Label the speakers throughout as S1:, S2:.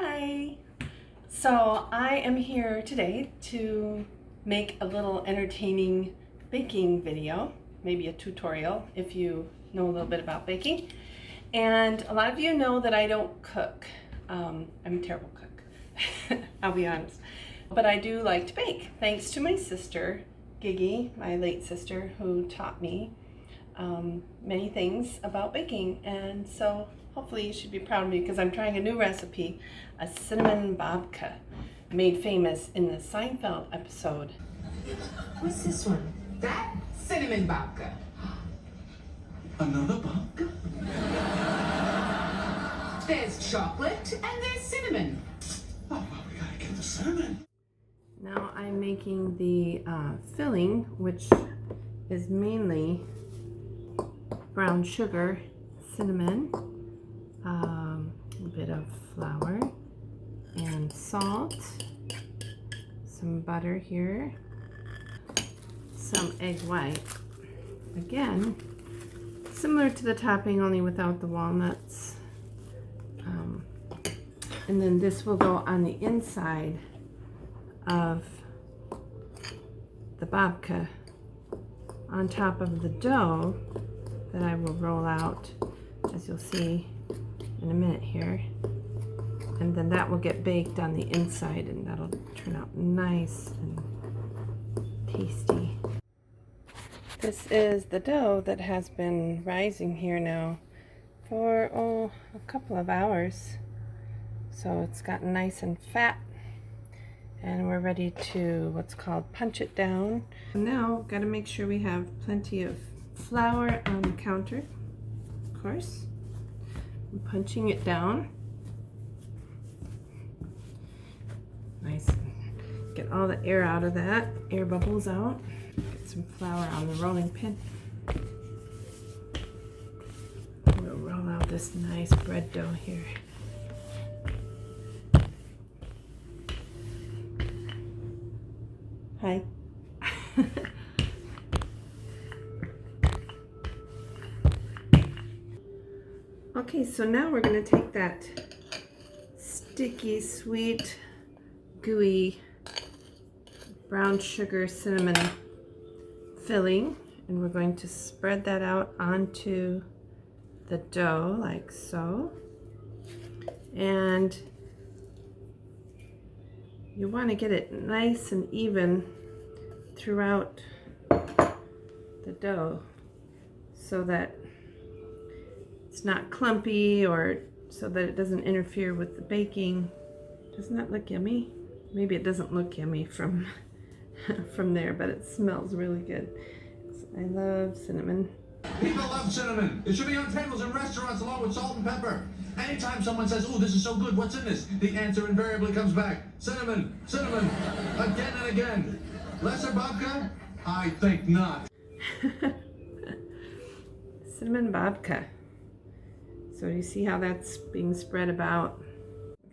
S1: Hi! So I am here today to make a little entertaining baking video, maybe a tutorial if you know a little bit about baking. And a lot of you know that I don't cook. I'm a terrible cook, I'll be honest. But I do like to bake, thanks to my sister, Giggy, my late sister, who taught me many things about baking. And so hopefully you should be proud of me because I'm trying a new recipe, a cinnamon babka, made famous in the Seinfeld episode.
S2: What's this one? That? Cinnamon babka.
S3: Another babka?
S2: There's chocolate and there's cinnamon.
S3: Oh, well, we gotta get the cinnamon.
S1: Now I'm making the filling, which is mainly brown sugar, cinnamon, a bit of flour, and salt, some butter here, some egg white. Again, similar to the topping, only without the walnuts. And then this will go on the inside of the babka on top of the dough that I will roll out, as you'll see in a minute here. And then that will get baked on the inside, and that'll turn out nice and tasty. This is the dough that has been rising here now for a couple of hours. So it's gotten nice and fat, and we're ready to what's called punch it down. Now, got to make sure we have plenty of flour on the counter, of course. I'm punching it down. Nice. Get all the air out of that, air bubbles out. Get some flour on the rolling pin. We'll roll out this nice bread dough here. Hi. Okay, so now we're going to take that sticky, sweet, gooey brown sugar cinnamon filling, and we're going to spread that out onto the dough like so. And you want to get it nice and even throughout the dough so that it's not clumpy, or so that it doesn't interfere with the baking. Doesn't that look yummy? Maybe it doesn't look yummy from there, but it smells really good. I love cinnamon.
S3: People love cinnamon. It should be on tables in restaurants along with salt and pepper. Anytime someone says, "Oh, this is so good, what's in this?" the answer invariably comes back: cinnamon, cinnamon, again and again. Lesser babka? I think not.
S1: Cinnamon babka. So you see how that's being spread about?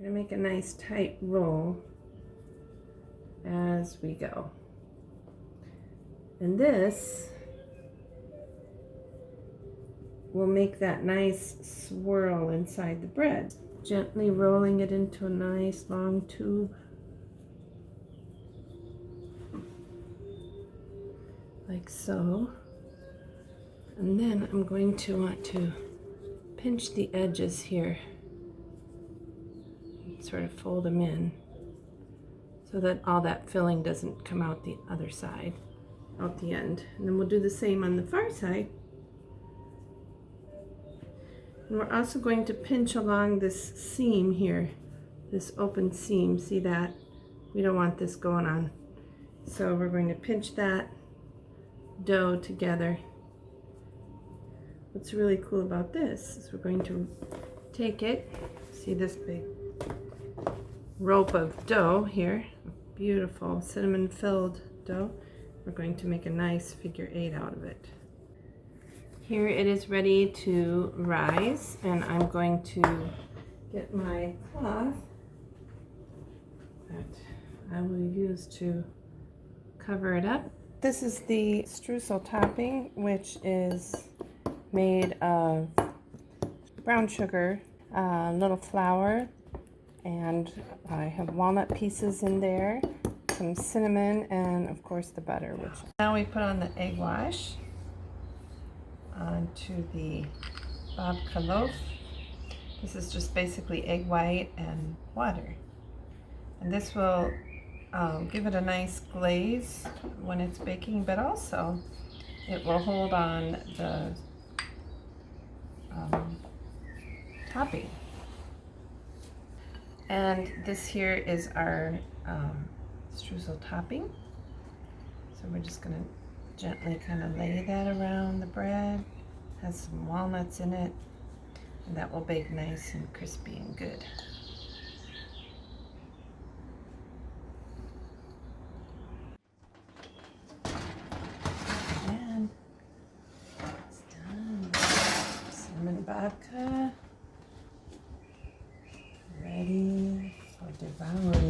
S1: We're gonna make a nice tight roll as we go. And this will make that nice swirl inside the bread. Gently rolling it into a nice long tube. Like so. And then I'm going to want to pinch the edges here. Sort of fold them in so that all that filling doesn't come out the other side, out the end. And then we'll do the same on the far side. And we're also going to pinch along this seam here, this open seam. See that? We don't want this going on. So we're going to pinch that dough together. What's really cool about this is we're going to take it, see this big rope of dough here, beautiful cinnamon filled dough. We're going to make a nice figure 8 out of it. Here it is ready to rise, and I'm going to get my cloth that I will use to cover it up. This is the Streusel Topping, which is made of brown sugar, a little flour, And I have walnut pieces in there, some cinnamon, and of course the butter. Which now we put on the egg wash onto the babka loaf. This is just basically egg white and water. And this will give it a nice glaze when it's baking, but also it will hold on the topping. And this here is our streusel topping. So we're just gonna gently kind of lay that around the bread. Has some walnuts in it, and that will bake nice and crispy and good. And it's done. Cinnamon babka ready for devouring.